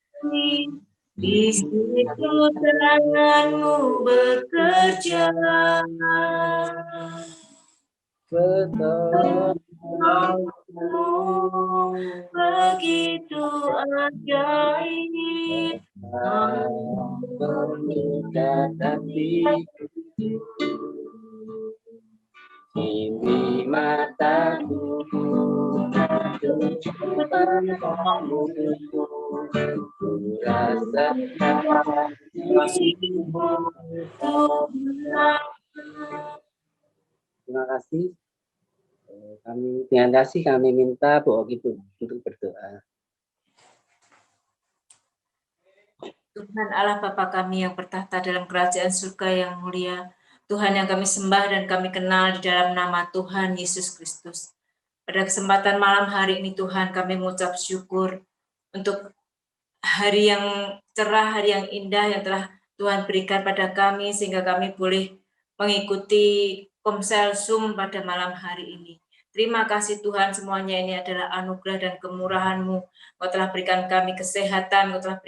di situ tanganmu bekerja. Pertolonganmu begitu ajaib, memikat hatiku. Ini mataku kepadamu, ku rasakan kasihmu. Terima kasih. Dengan kasih kami minta Bu Ogi untuk berdoa. Tuhan Allah Bapa kami yang bertahta dalam kerajaan surga yang mulia, Tuhan yang kami sembah dan kami kenal di dalam nama Tuhan Yesus Kristus. Pada kesempatan malam hari ini Tuhan, kami mengucap syukur untuk hari yang cerah, hari yang indah yang telah Tuhan berikan pada kami sehingga kami boleh mengikuti Komsel Zoom pada malam hari ini. Terima kasih Tuhan, semuanya ini adalah anugerah dan kemurahan-Mu. Engkau telah berikan kami kesehatan, Engkau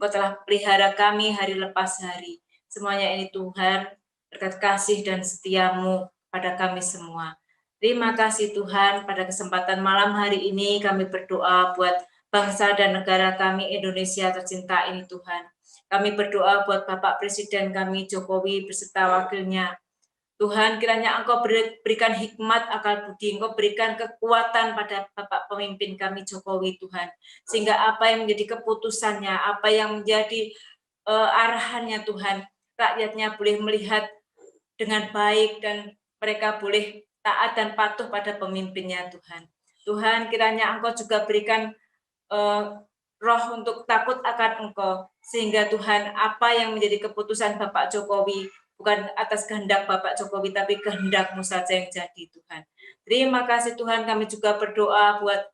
telah pelihara kami hari lepas hari. Semuanya ini Tuhan, berkat kasih dan setia-Mu pada kami semua. Terima kasih Tuhan, pada kesempatan malam hari ini kami berdoa buat bangsa dan negara kami Indonesia tercinta ini Tuhan. Kami berdoa buat Bapak Presiden kami Jokowi beserta wakilnya. Tuhan, kiranya Engkau berikan hikmat, akal budi, Engkau berikan kekuatan pada Bapak pemimpin kami Jokowi Tuhan. Sehingga apa yang menjadi keputusannya, apa yang menjadi arahannya Tuhan, rakyatnya boleh melihat dengan baik dan mereka boleh taat dan patuh pada pemimpinnya Tuhan. Tuhan, kiranya Engkau juga berikan roh untuk takut akan Engkau. Sehingga Tuhan, apa yang menjadi keputusan Bapak Jokowi, bukan atas kehendak Bapak Jokowi, tapi kehendak-Mu saja yang jadi Tuhan. Terima kasih Tuhan, kami juga berdoa buat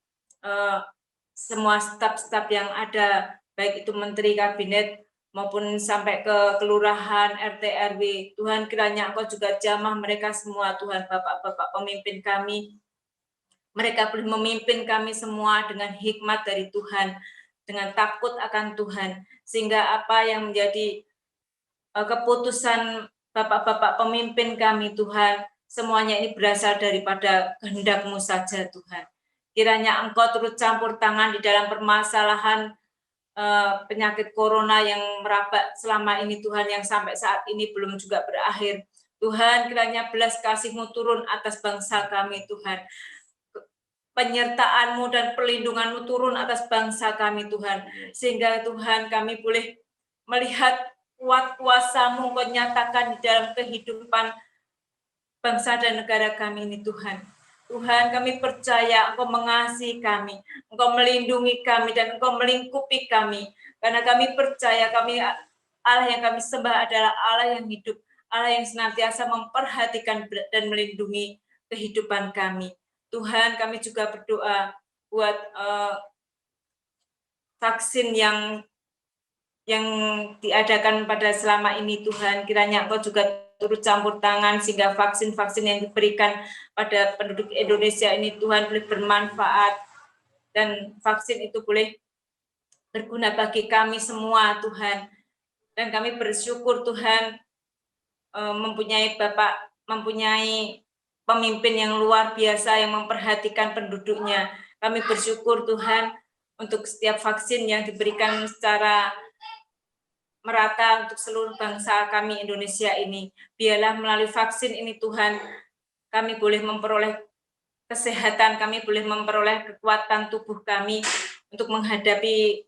semua staf-staf yang ada, baik itu Menteri Kabinet maupun sampai ke kelurahan, RT, RW. Tuhan, kiranya Engkau juga jamah mereka semua Tuhan, Bapak-Bapak pemimpin kami. Mereka boleh memimpin kami semua dengan hikmat dari Tuhan, dengan takut akan Tuhan, sehingga apa yang menjadi keputusan Bapak-Bapak pemimpin kami Tuhan, semuanya ini berasal daripada kehendak-Mu saja Tuhan. Kiranya Engkau turut campur tangan di dalam permasalahan penyakit corona yang merabat selama ini Tuhan, yang sampai saat ini belum juga berakhir. Tuhan, kiranya belas kasih-Mu turun atas bangsa kami Tuhan. Penyertaan-Mu dan perlindungan-Mu turun atas bangsa kami Tuhan. Sehingga Tuhan kami boleh melihat kuat kuasa-Mu Engkau nyatakan di dalam kehidupan bangsa dan negara kami ini Tuhan. Tuhan, kami percaya Engkau mengasihi kami, Engkau melindungi kami, dan Engkau melingkupi kami. Karena kami percaya Allah yang kami sembah adalah Allah yang hidup, Allah yang senantiasa memperhatikan dan melindungi kehidupan kami. Tuhan, kami juga berdoa buat vaksin yang diadakan pada selama ini Tuhan, kiranya Engkau juga turut campur tangan sehingga vaksin-vaksin yang diberikan pada penduduk Indonesia ini Tuhan boleh bermanfaat dan vaksin itu boleh berguna bagi kami semua Tuhan. Dan kami bersyukur Tuhan mempunyai pemimpin yang luar biasa yang memperhatikan penduduknya. Kami bersyukur Tuhan untuk setiap vaksin yang diberikan secara merata untuk seluruh bangsa kami Indonesia ini. Biarlah melalui vaksin ini Tuhan, kami boleh memperoleh kesehatan, kami boleh memperoleh kekuatan tubuh kami untuk menghadapi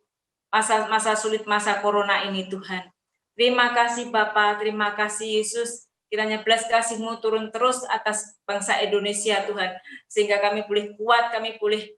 masa sulit, masa corona ini Tuhan. Terima kasih Bapa, terima kasih Yesus, kiranya belas kasih-Mu turun terus atas bangsa Indonesia Tuhan, sehingga kami boleh kuat, kami boleh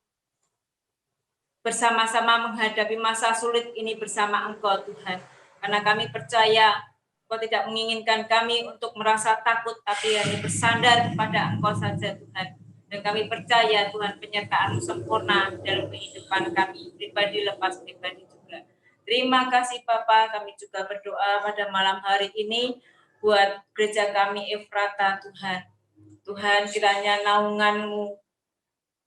bersama-sama menghadapi masa sulit ini bersama Engkau Tuhan. Karena kami percaya Engkau tidak menginginkan kami untuk merasa takut, tapi hanya bersandar kepada Engkau saja Tuhan. Dan kami percaya Tuhan penyertaan-Mu sempurna dalam kehidupan kami, pribadi lepas pribadi juga. Terima kasih Bapa, kami juga berdoa pada malam hari ini buat gereja kami Efrata Tuhan. Tuhan, kiranya naungan-Mu,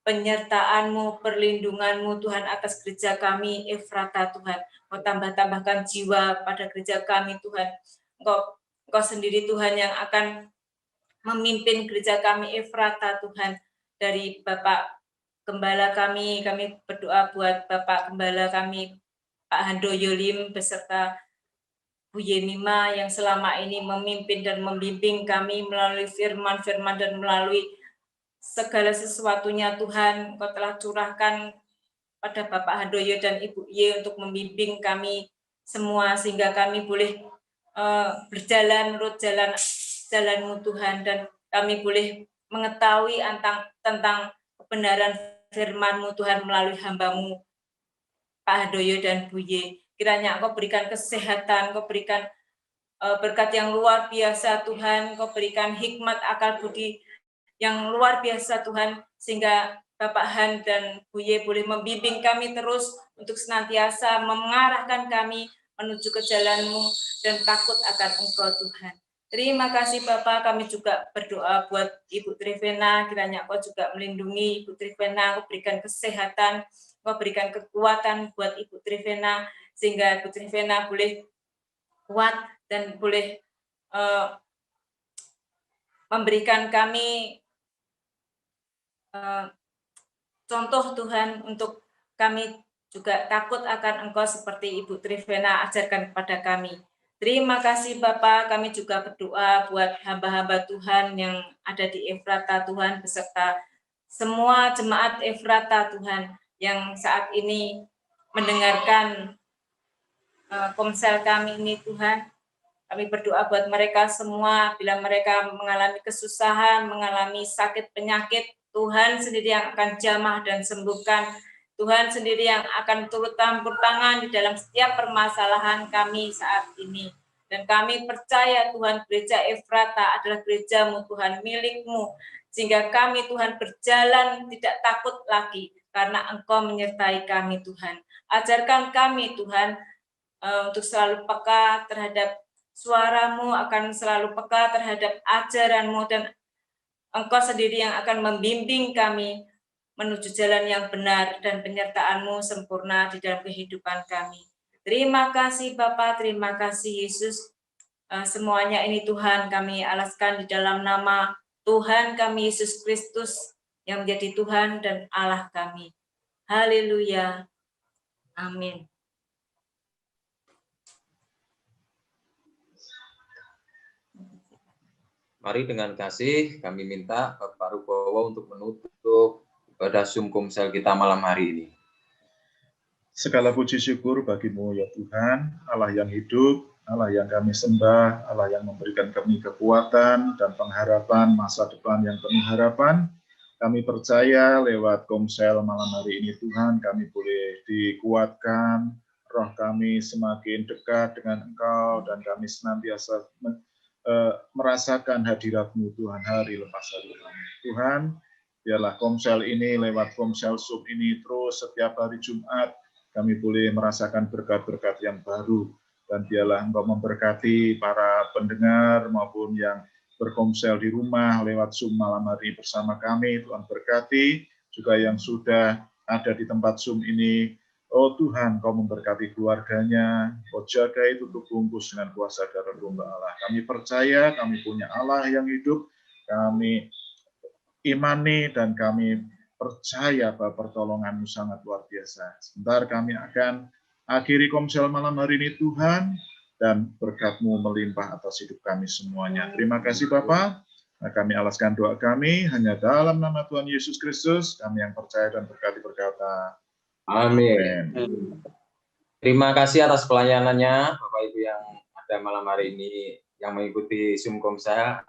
penyertaan-Mu, perlindungan-Mu Tuhan atas gereja kami Efrata Tuhan. Engkau tambahkan jiwa pada gereja kami Tuhan. Engkau sendiri Tuhan yang akan memimpin gereja kami Efrata Tuhan. Dari Bapak Gembala kami berdoa buat Bapak Gembala kami Pak Handoyo Lim beserta Bu Yemima yang selama ini memimpin dan membimbing kami melalui firman-firman dan melalui segala sesuatunya Tuhan. Engkau telah curahkan pada Bapak Handoyo dan Ibu Ye untuk membimbing kami semua sehingga kami boleh berjalan menurut jalan-Mu Tuhan, dan kami boleh mengetahui tentang kebenaran firman-Mu Tuhan melalui hamba-Mu Pak Handoyo dan Bu Ye. Kiranya Engkau berikan kesehatan, Engkau berikan berkat yang luar biasa Tuhan, Engkau berikan hikmat akal budi yang luar biasa Tuhan, sehingga Bapak Han dan Bu Ye boleh membimbing kami terus untuk senantiasa mengarahkan kami menuju ke jalan-Mu dan takut akan Engkau Tuhan. Terima kasih Bapak, kami juga berdoa buat Ibu Trivena, kiranya Engkau juga melindungi Ibu Trivena, Engkau berikan kesehatan, Engkau berikan kekuatan buat Ibu Trivena, sehingga Ibu Trivena boleh kuat dan boleh memberikan kami contoh Tuhan untuk kami juga takut akan Engkau seperti Ibu Trivena ajarkan kepada kami. Terima kasih Bapak, kami juga berdoa buat hamba-hamba Tuhan yang ada di Efrata Tuhan beserta semua jemaat Efrata Tuhan yang saat ini mendengarkan komsel kami ini Tuhan. Kami berdoa buat mereka semua bila mereka mengalami kesusahan, mengalami sakit penyakit, Tuhan sendiri yang akan jamah dan sembuhkan. Tuhan sendiri yang akan turut campur tangan di dalam setiap permasalahan kami saat ini. Dan kami percaya Tuhan gereja Efrata adalah gereja-Mu Tuhan, milik-Mu. Sehingga kami Tuhan berjalan tidak takut lagi karena Engkau menyertai kami Tuhan. Ajarkan kami Tuhan untuk selalu peka terhadap suara-Mu, akan selalu peka terhadap ajaran-Mu, dan Engkau sendiri yang akan membimbing kami menuju jalan yang benar dan penyertaan-Mu sempurna di dalam kehidupan kami. Terima kasih Bapa, terima kasih Yesus. Semuanya ini Tuhan kami alaskan di dalam nama Tuhan kami Yesus Kristus yang menjadi Tuhan dan Allah kami. Haleluya. Amin. Mari dengan kasih kami minta Bapak Rubowo untuk menutup ibadah Zoom Komsel kita malam hari ini. Segala puji syukur bagimu ya Tuhan, Allah yang hidup, Allah yang kami sembah, Allah yang memberikan kami kekuatan dan pengharapan masa depan yang penuh harapan. Kami percaya lewat Komsel malam hari ini Tuhan, kami boleh dikuatkan, roh kami semakin dekat dengan Engkau, dan kami senantiasa merasakan hadirat-Mu Tuhan hari lepas hari. Tuhan, biarlah Komsel ini lewat Komsel Zoom ini terus setiap hari Jumat kami boleh merasakan berkat-berkat yang baru, dan biarlah Engkau memberkati para pendengar maupun yang berkomsel di rumah lewat Zoom malam hari bersama kami. Tuhan berkati juga yang sudah ada di tempat Zoom ini. Oh Tuhan, Kau memberkati keluarganya, Kau jaga itu tutup bungkus dengan kuasa darah domba Allah. Kami percaya kami punya Allah yang hidup, kami imani dan kami percaya bahwa pertolongan-Mu sangat luar biasa. Sebentar kami akan akhiri Komsel malam hari ini Tuhan, dan berkat-Mu melimpah atas hidup kami semuanya. Terima kasih Bapa. Nah, kami alaskan doa kami hanya dalam nama Tuhan Yesus Kristus, kami yang percaya dan berkati berkata, Amin. Terima kasih atas pelayanannya Bapak Ibu yang ada malam hari ini yang mengikuti Zoom Komsel.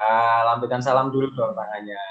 Lambaikan salam dulu dong tangannya.